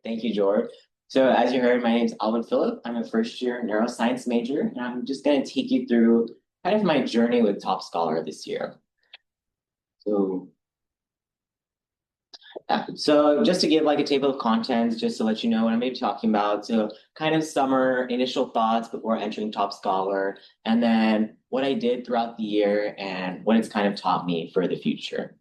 Thank you, George. So as you heard, my name is Alvin Phillip. I'm a first year neuroscience major, and I'm just going to take you through kind of my journey with Top Scholar this year. So, so just to give like a table of contents, just to let you know what I'm going to be talking about. So kind of summer initial thoughts before entering Top Scholar, and then what I did throughout the year and what it's kind of taught me for the future.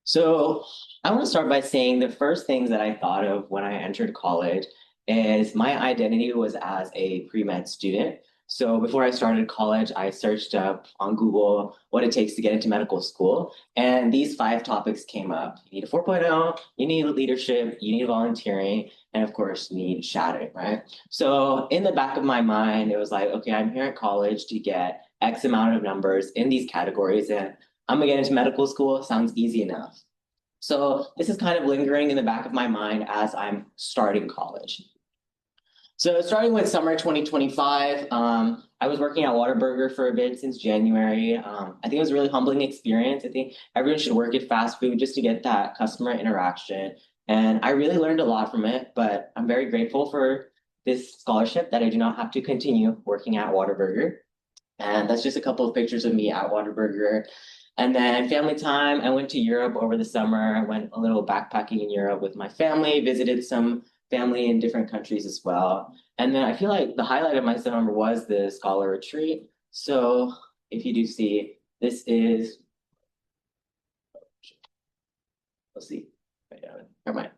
So I want to start by saying the first things that I thought of when I entered college is my identity was as a pre-med student. So before I started college, I searched up on Google what it takes to get into medical school. And these five topics came up. You need a 4.0, you need leadership, you need volunteering, and of course, you need shadowing, right? So in the back of my mind, it was like, okay, I'm here at college to get X amount of numbers in these categories, and I'm gonna get into medical school. Sounds easy enough. So this is kind of lingering in the back of my mind as I'm starting college. So starting with summer 2025, I was working at Whataburger for a bit since January. I think it was a really humbling experience. I think everyone should work at fast food just to get that customer interaction. And I really learned a lot from it, but I'm very grateful for this scholarship that I do not have to continue working at Whataburger. And that's just a couple of pictures of me at Whataburger. And then family time, I went to Europe over the summer. I went a little backpacking in Europe with my family, visited some family in different countries as well. And then I feel like the highlight of my summer was the scholar retreat. So if you do see, this is, let's see, never mind.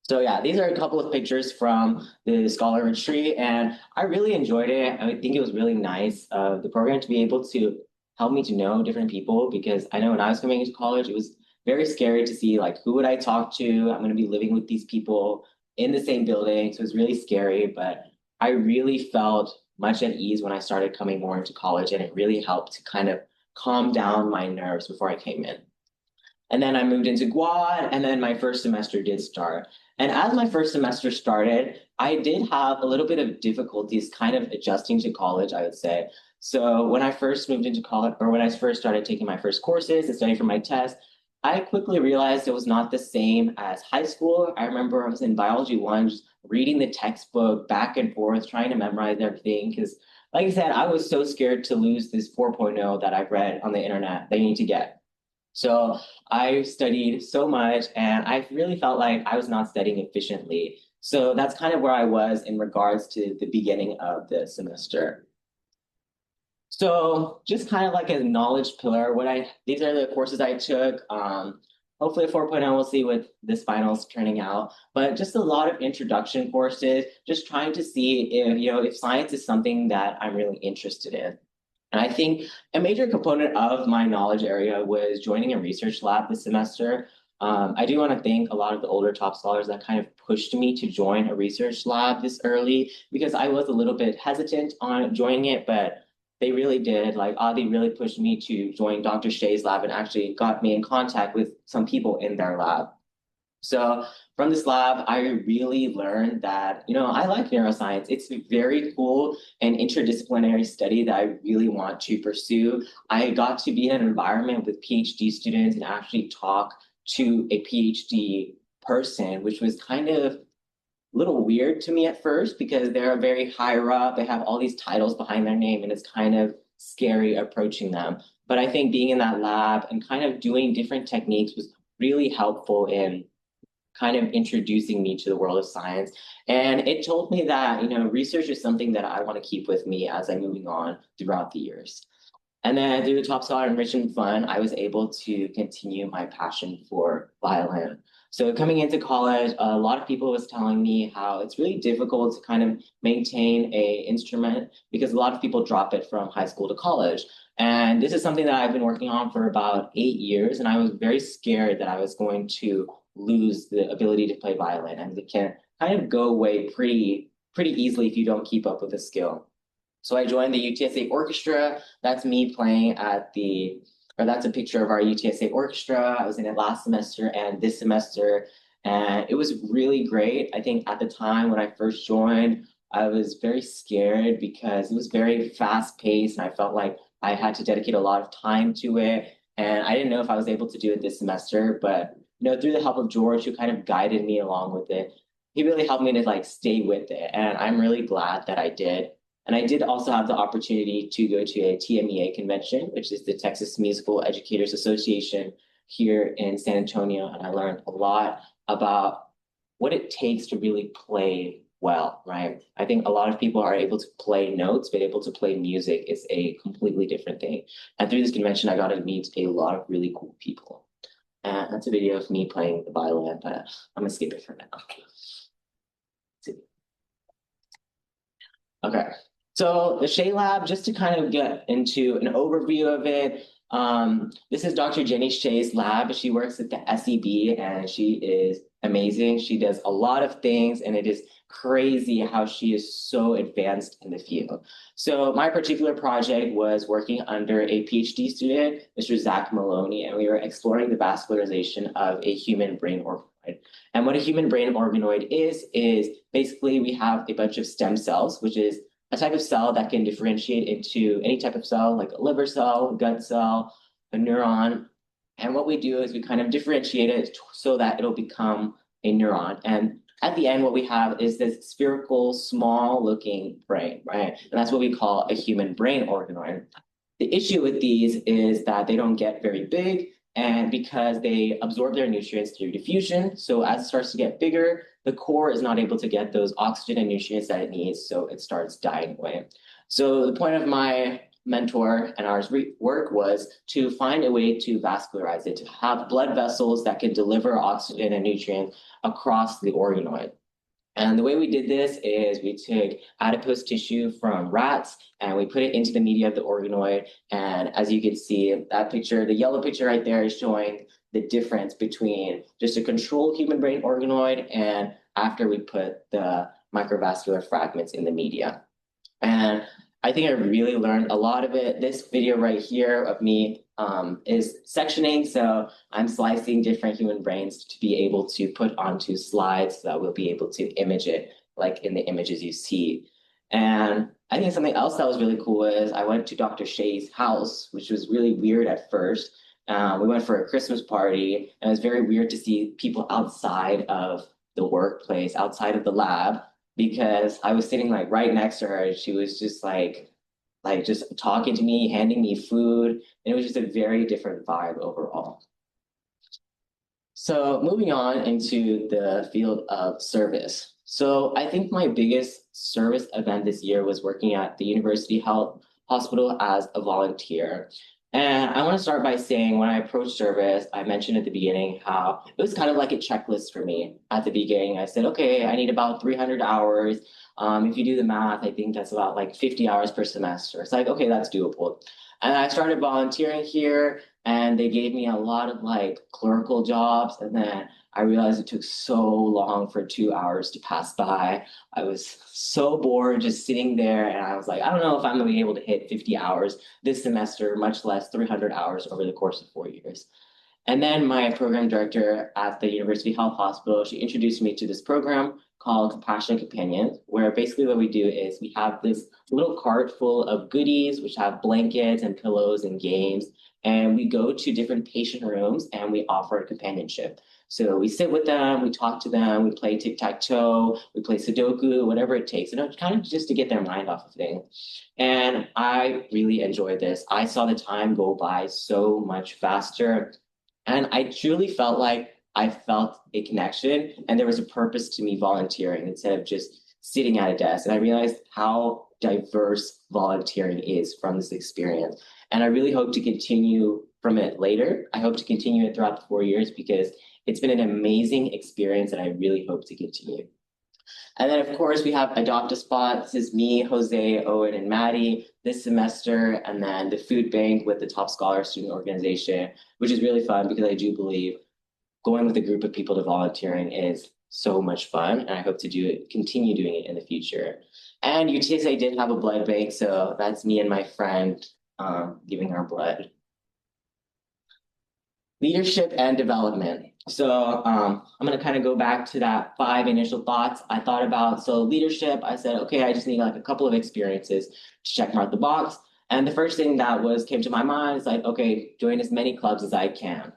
So yeah, these are a couple of pictures from the Scholar Retreat, and I really enjoyed it. I think it was really nice of the program to be able to help me to know different people because I know when I was coming into college, it was very scary to see like who would I talk to? I'm going to be living with these people in the same building, so it was really scary. But I really felt much at ease when I started coming more into college, and it really helped to kind of calm down my nerves before I came in. And then I moved into Guad, and then my first semester did start. And as my first semester started, I did have a little bit of difficulties kind of adjusting to college, I would say. So when I first moved into college, or when I first started taking my first courses and studying for my test, I quickly realized it was not the same as high school. I remember I was in biology one, just reading the textbook back and forth, trying to memorize everything. Because, like I said, I was so scared to lose this 4.0 that I read on the internet that you need to get. So I studied so much and I really felt like I was not studying efficiently. So that's kind of where I was in regards to the beginning of the semester. So just kind of like a knowledge pillar, these are the courses I took. Hopefully 4.0, we'll see what this final's turning out, but just a lot of introduction courses, just trying to see if science is something that I'm really interested in. And I think a major component of my knowledge area was joining a research lab this semester. I do want to thank a lot of the older top scholars that kind of pushed me to join a research lab this early because I was a little bit hesitant on joining it, but they really did. Like Adi really pushed me to join Dr. Shea's lab and actually got me in contact with some people in their lab. So from this lab, I really learned that, I like neuroscience. It's a very cool and interdisciplinary study that I really want to pursue. I got to be in an environment with PhD students and actually talk to a PhD person, which was kind of a little weird to me at first because they're very higher up. They have all these titles behind their name, and it's kind of scary approaching them. But I think being in that lab and kind of doing different techniques was really helpful in kind of introducing me to the world of science. And it told me that, research is something that I want to keep with me as I'm moving on throughout the years. And then through the Top Scholar Enrichment Fund, I was able to continue my passion for violin. So coming into college, a lot of people was telling me how it's really difficult to kind of maintain a instrument because a lot of people drop it from high school to college. And this is something that I've been working on for about 8 years, and I was very scared that I was going to lose the ability to play violin, and it can kind of go away pretty easily if you don't keep up with the skill. So I joined the UTSA orchestra. That's me playing or that's a picture of our UTSA orchestra. I was in it last semester and this semester, and it was really great. I think at the time when I first joined, I was very scared because it was very fast paced and I felt like I had to dedicate a lot of time to it. And I didn't know if I was able to do it this semester, but through the help of George, who kind of guided me along with it, he really helped me to like stay with it. And I'm really glad that I did. And I did also have the opportunity to go to a TMEA convention, which is the Texas Musical Educators Association here in San Antonio. And I learned a lot about what it takes to really play well, right? I think a lot of people are able to play notes, but able to play music is a completely different thing. And through this convention, I got to meet a lot of really cool people. And that's a video of me playing the violin, but I'm gonna skip it for now. Okay. So the Shea Lab, just to kind of get into an overview of it, this is Dr. Jenny Shea's lab. She works at the SEB and she is amazing. She does a lot of things and it is crazy how she is so advanced in the field. So my particular project was working under a PhD student, Mr. Zach Maloney, and we were exploring the vascularization of a human brain organoid. And what a human brain organoid is basically we have a bunch of stem cells, which is a type of cell that can differentiate into any type of cell, like a liver cell, a gut cell, a neuron. And what we do is we kind of differentiate it so that it'll become a neuron. And at the end, what we have is this spherical, small looking brain, right? And that's what we call a human brain organoid. The issue with these is that they don't get very big, and because they absorb their nutrients through diffusion. So as it starts to get bigger, the core is not able to get those oxygen and nutrients that it needs, so it starts dying away. So the point of my mentor and our work was to find a way to vascularize it, to have blood vessels that can deliver oxygen and nutrients across the organoid. And the way we did this is we took adipose tissue from rats and we put it into the media of the organoid. And as you can see, that picture, the yellow picture right there is showing the difference between just a controlled human brain organoid and after we put the microvascular fragments in the media. And I think I really learned a lot of it. This video right here of me is sectioning. So I'm slicing different human brains to be able to put onto slides so that we'll be able to image it like in the images you see. And I think something else that was really cool is I went to Dr. Shea's house, which was really weird at first. We went for a Christmas party and it was very weird to see people outside of the workplace, outside of the lab, because I was sitting like right next to her and she was just like just talking to me, handing me food, and it was just a very different vibe overall. So moving on into the field of service. So I think my biggest service event this year was working at the University Health Hospital as a volunteer. And I want to start by saying when I approached service, I mentioned at the beginning how it was kind of like a checklist for me at the beginning. I said, okay, I need about 300 hours. If you do the math, I think that's about like 50 hours per semester. It's like, okay, that's doable. And I started volunteering here and they gave me a lot of like clerical jobs. And then I realized it took so long for 2 hours to pass by. I was so bored just sitting there. And I was like, I don't know if I'm going to be able to hit 50 hours this semester, much less 300 hours over the course of 4 years. And then my program director at the University Health Hospital, she introduced me to this program called Compassionate Companions, where basically what we do is we have this little cart full of goodies, which have blankets and pillows and games. And we go to different patient rooms and we offer companionship. So we sit with them, we talk to them, we play tic-tac-toe, we play Sudoku, whatever it takes, kind of just to get their mind off of things. And I really enjoyed this. I saw the time go by so much faster. And I truly felt like I felt a connection and there was a purpose to me volunteering instead of just sitting at a desk. And I realized how diverse volunteering is from this experience. And I really hope to continue from it later. I hope to continue it throughout the 4 years because it's been an amazing experience and I really hope to continue. And then, of course, we have Adopt a Spot. This is me, Jose, Owen, and Maddie this semester. And then the food bank with the Top Scholar Student Organization, which is really fun because I do believe going with a group of people to volunteering is so much fun. And I hope to continue doing it in the future. And UTSA did have a blood bank. So that's me and my friend giving our blood. Leadership and development. So I'm going to kind of go back to that 5 initial thoughts I thought about. So leadership, I said, okay, I just need like a couple of experiences to check mark the box. And the first thing that came to my mind is like, okay, join as many clubs as I can.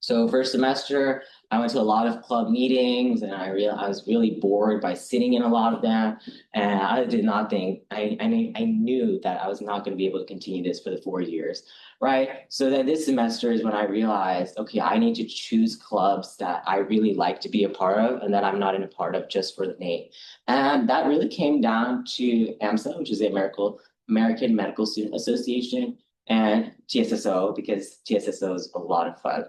So first semester, I went to a lot of club meetings, and I was really bored by sitting in a lot of them, and I did not think I knew that I was not going to be able to continue this for the 4 years, right? So then this semester is when I realized, okay, I need to choose clubs that I really like to be a part of, and that I'm not in a part of just for the name, and that really came down to AMSA, which is the American Medical Student Association, and TSSO because TSSO is a lot of fun.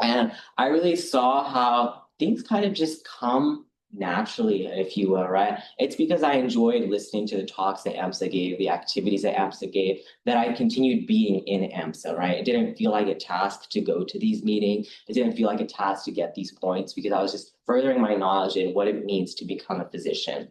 And I really saw how things kind of just come naturally, if you will, right? It's because I enjoyed listening to the talks that AMSA gave, the activities that AMSA gave, that I continued being in AMSA, right? It didn't feel like a task to go to these meetings. It didn't feel like a task to get these points because I was just furthering my knowledge in what it means to become a physician.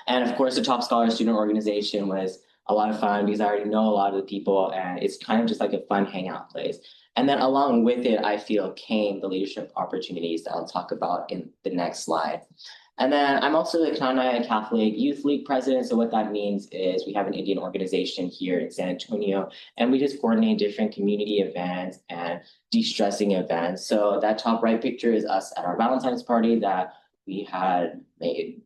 And of course, the Top Scholar Student Organization was a lot of fun because I already know a lot of the people, and it's kind of just like a fun hangout place. And then along with it, I feel came the leadership opportunities that I'll talk about in the next slide. And then I'm also the Kanai Catholic Youth League president. So what that means is we have an Indian organization here in San Antonio, and we just coordinate different community events and de-stressing events. So that top right picture is us at our Valentine's party that we had made.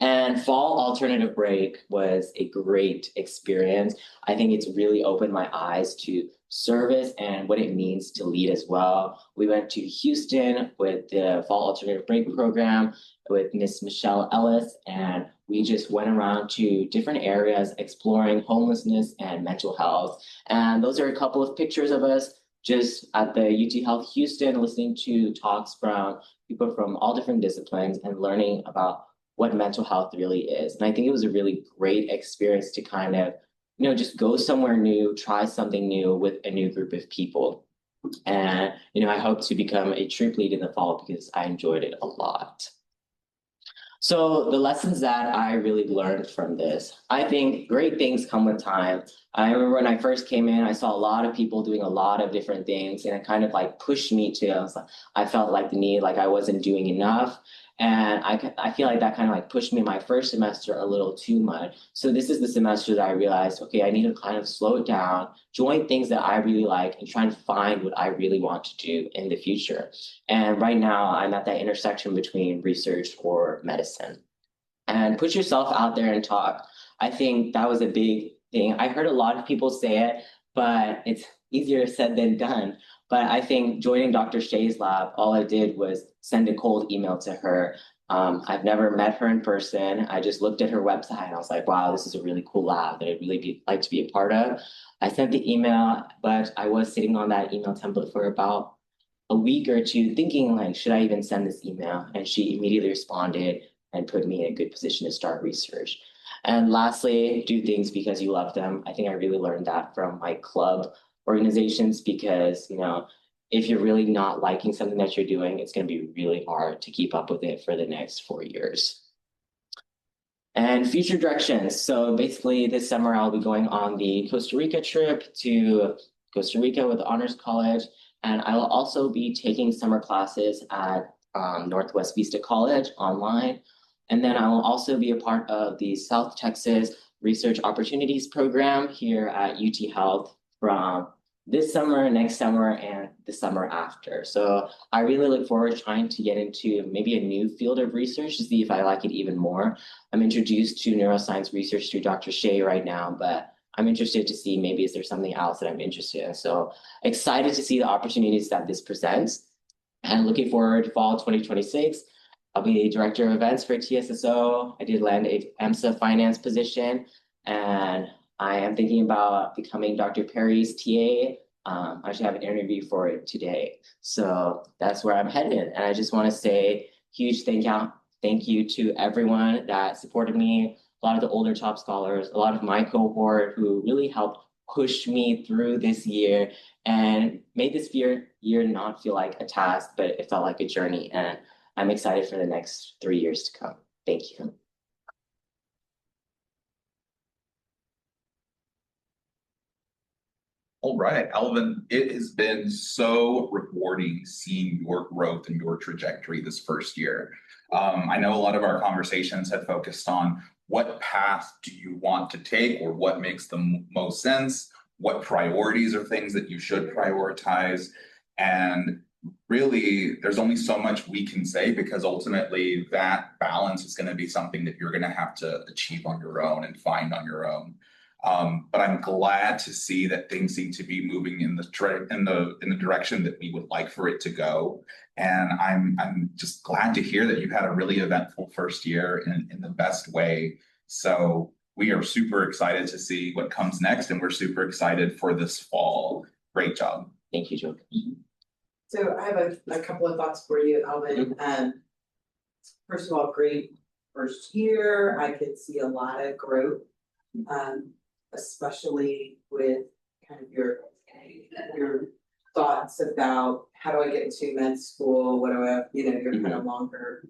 And fall alternative break was a great experience. I think it's really opened my eyes to service and what it means to lead as well. We went to Houston with the fall alternative break program with Miss Michelle Ellis, and we just went around to different areas exploring homelessness and mental health. And those are a couple of pictures of us just at the UT Health Houston, listening to talks from people from all different disciplines and learning about what mental health really is. And I think it was a really great experience to kind of, just go somewhere new, try something new with a new group of people. And, I hope to become a troop lead in the fall because I enjoyed it a lot. So the lessons that I really learned from this, I think great things come with time. I remember when I first came in, I saw a lot of people doing a lot of different things, and it kind of like pushed me to, I felt like the need, like I wasn't doing enough. And I feel like that kind of like pushed me my first semester a little too much. So this is the semester that I realized, okay, I need to kind of slow it down, join things that I really like, and try and find what I really want to do in the future. And right now, I'm at that intersection between research or medicine. And put yourself out there and talk. I think that was a big thing. I heard a lot of people say it, but it's easier said than done. But I think joining Dr. Shea's lab, all I did was send a cold email to her. I've never met her in person. I just looked at her website and I was like, wow, this is a really cool lab that I'd really like to be a part of. I sent the email, but I was sitting on that email template for about a week or two thinking like, should I even send this email? And she immediately responded and put me in a good position to start research. And lastly, do things because you love them. I think I really learned that from my club organizations because, if you're really not liking something that you're doing, it's going to be really hard to keep up with it for the next 4 years. And future directions. So basically this summer I'll be going on the Costa Rica trip to Costa Rica with Honors College. And I will also be taking summer classes at Northwest Vista College online. And then I will also be a part of the South Texas Research Opportunities Program here at UT Health from this summer, next summer, and the summer after. So I really look forward to trying to get into maybe a new field of research to see if I like it even more. I'm introduced to neuroscience research through Dr. Shea right now, but I'm interested to see maybe is there something else that I'm interested in. So excited to see the opportunities that this presents and looking forward to fall 2026. I'll be a director of events for TSSO. I did land a EMSA finance position, and I am thinking about becoming Dr. Perry's TA. I should have an interview for it today. So that's where I'm headed. And I just want to say huge thank you to everyone that supported me, a lot of the older top scholars, a lot of my cohort who really helped push me through this year and made this year not feel like a task, but it felt like a journey. And I'm excited for the next 3 years to come. Thank you. All right, Alvin, it has been so rewarding seeing your growth and your trajectory this first year. I know a lot of our conversations have focused on what path do you want to take or what makes the most sense, what priorities are things that you should prioritize. And really, there's only so much we can say because ultimately that balance is going to be something that you're going to have to achieve on your own and find on your own. But I'm glad to see that things seem to be moving in the direction that we would like for it to go. And I'm just glad to hear that you've had a really eventful first year in the best way. So we are super excited to see what comes next, and we're super excited for this fall. Great job. Thank you, Joe. So I have a couple of thoughts for you, Alvin. First of all, great first year. I could see a lot of growth, especially with kind of your thoughts about how do I get into med school? What do I, your kind of longer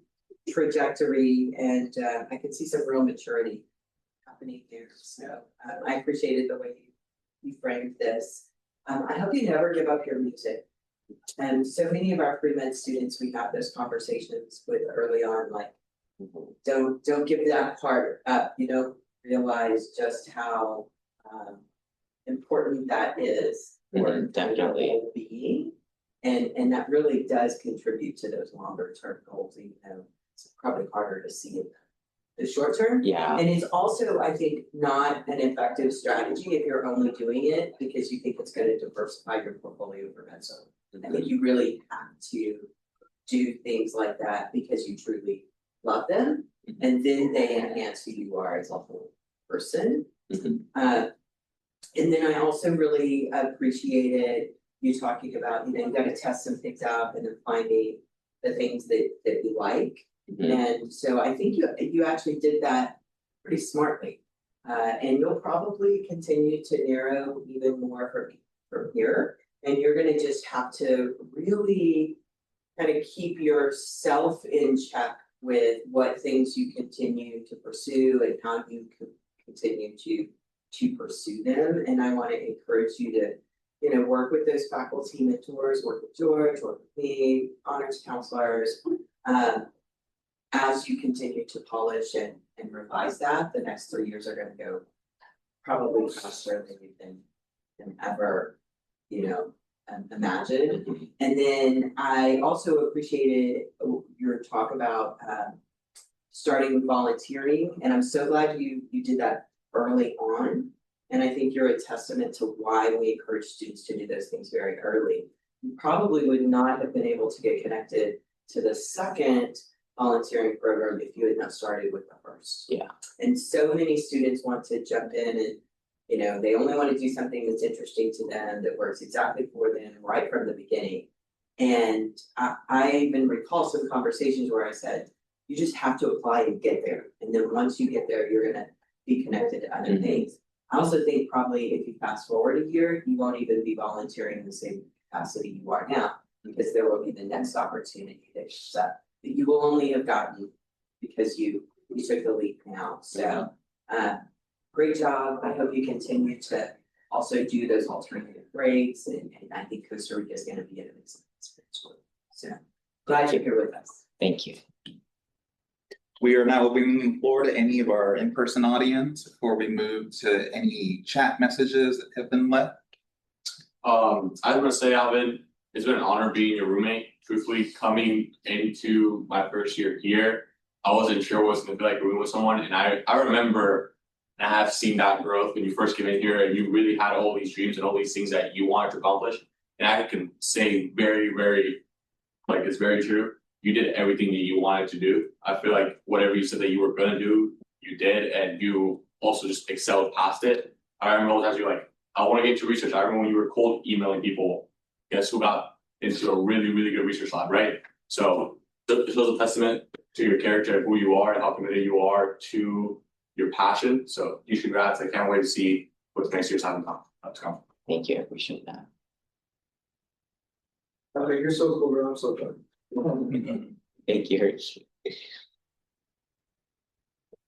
trajectory, and I could see some real maturity happening here. So I appreciated the way you framed this. I hope you never give up your music. And so many of our pre-med students, we have those conversations with early on, like, don't give that part up. You don't realize just how important that is for definitely well-being, and that really does contribute to those longer term goals. Even though it's probably harder to see in the short term. Yeah. And it's also, I think, not an effective strategy if you're only doing it because you think it's going to diversify your portfolio for med school. I think you really have to do things like that because you truly love them, and then they enhance who you are as a whole person. And then I also really appreciated you talking about, you got to test some things out and then finding the things that you like. And so I think you actually did that pretty smartly. And you'll probably continue to narrow even more from here. And you're going to just have to really kind of keep yourself in check with what things you continue to pursue and how you can continue to pursue them. And I want to encourage you to, work with those faculty mentors, work with George, work with me, honors counselors. As you continue to polish and revise that, the next 3 years are going to go probably faster than you can ever, imagine. And then I also appreciated your talk about starting with volunteering, and I'm so glad you did that early on. And I think you're a testament to why we encourage students to do those things very early. You probably would not have been able to get connected to the second volunteering program if you had not started with the first. Yeah. And so many students want to jump in and they only want to do something that's interesting to them, that works exactly for them right from the beginning. And I even recall some conversations where I said, you just have to apply and get there. And then once you get there, you're going to be connected to other things. I also think probably if you fast forward a year, you won't even be volunteering in the same capacity you are now, because there will be the next opportunity that you will only have gotten because you took the leap now. So great job. I hope you continue to also do those alternative breaks, and I think Costa Rica is going to be an amazing experience for you. So glad you're here with us. Thank you. We are now opening the floor to any of our in-person audience before we move to any chat messages that have been left. I was gonna say, Alvin, it's been an honor being your roommate. Truthfully, coming into my first year here, I wasn't sure what it was gonna be like rooming with someone, and I remember, and I have seen that growth when you first came in here, and you really had all these dreams and all these things that you wanted to accomplish. And I can say very, very, like, it's very true. You did everything that you wanted to do. I feel like whatever you said that you were gonna do, you did, and you also just excelled past it. I remember all the times you were like, I want to get into research. I remember when you were cold emailing people, guess who got into a really, really good research lab, right? So it shows a testament to your character and who you are and how committed you are to your passion. So huge congrats. I can't wait to see what the next year's having to come. Thank you. I appreciate that. Okay, you're so cool, bro. I'm so proud. Thank you, Hirsch.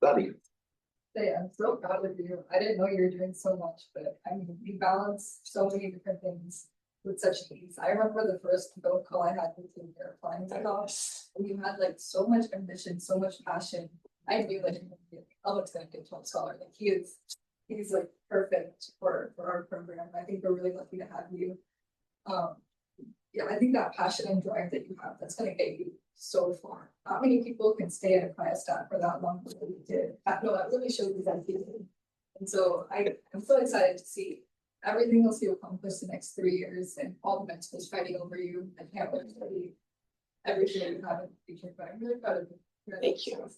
Buddy. Hey, I'm so proud of you. I didn't know you were doing so much, but I mean, you balance so many different things with such ease. I remember the first phone call I had with you here applying to college, and you had like so much ambition, so much passion. I knew that Alvin's gonna get 12 scholar. Like he's like perfect for our program. I think we're really lucky to have you. yeah, I think that passion and drive that you have, that's gonna get you so far. Not many people can stay at a cryostat for that long, but you did. That really shows you that feeling. And so I'm so excited to see everything else you accomplish the next 3 years and all the mentors fighting over you. I can't wait to see everything you have in the future, but I'm really proud of you. Thank you.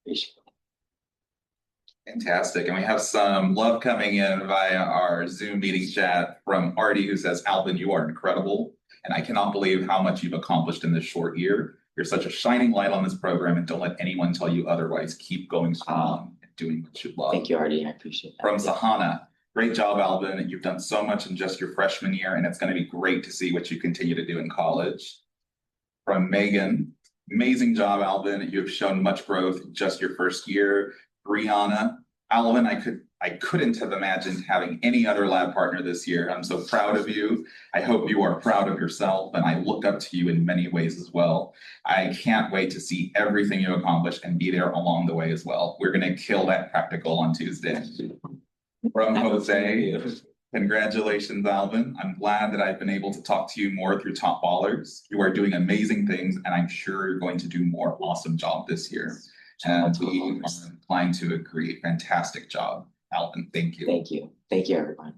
Appreciate it. Fantastic. And we have some love coming in via our Zoom meeting chat from Artie, who says, Alvin, you are incredible. And I cannot believe how much you've accomplished in this short year. You're such a shining light on this program, and don't let anyone tell you otherwise. Keep going strong and doing what you love. Thank you, Artie. I appreciate that. From Sahana, great job, Alvin. You've done so much in just your freshman year, and it's going to be great to see what you continue to do in college. From Megan, amazing job, Alvin. You have shown much growth in just your first year. Brianna, Alvin, I couldn't have imagined having any other lab partner this year. I'm so proud of you. I hope you are proud of yourself, and I look up to you in many ways as well. I can't wait to see everything you accomplish and be there along the way as well. We're going to kill that practical on Tuesday. From Jose, congratulations, Alvin. I'm glad that I've been able to talk to you more through Top Ballers. You are doing amazing things, and I'm sure you're going to do more awesome job this year. And we are inclined to agree. Fantastic job, Alvin. Thank you. Thank you. Thank you, everyone.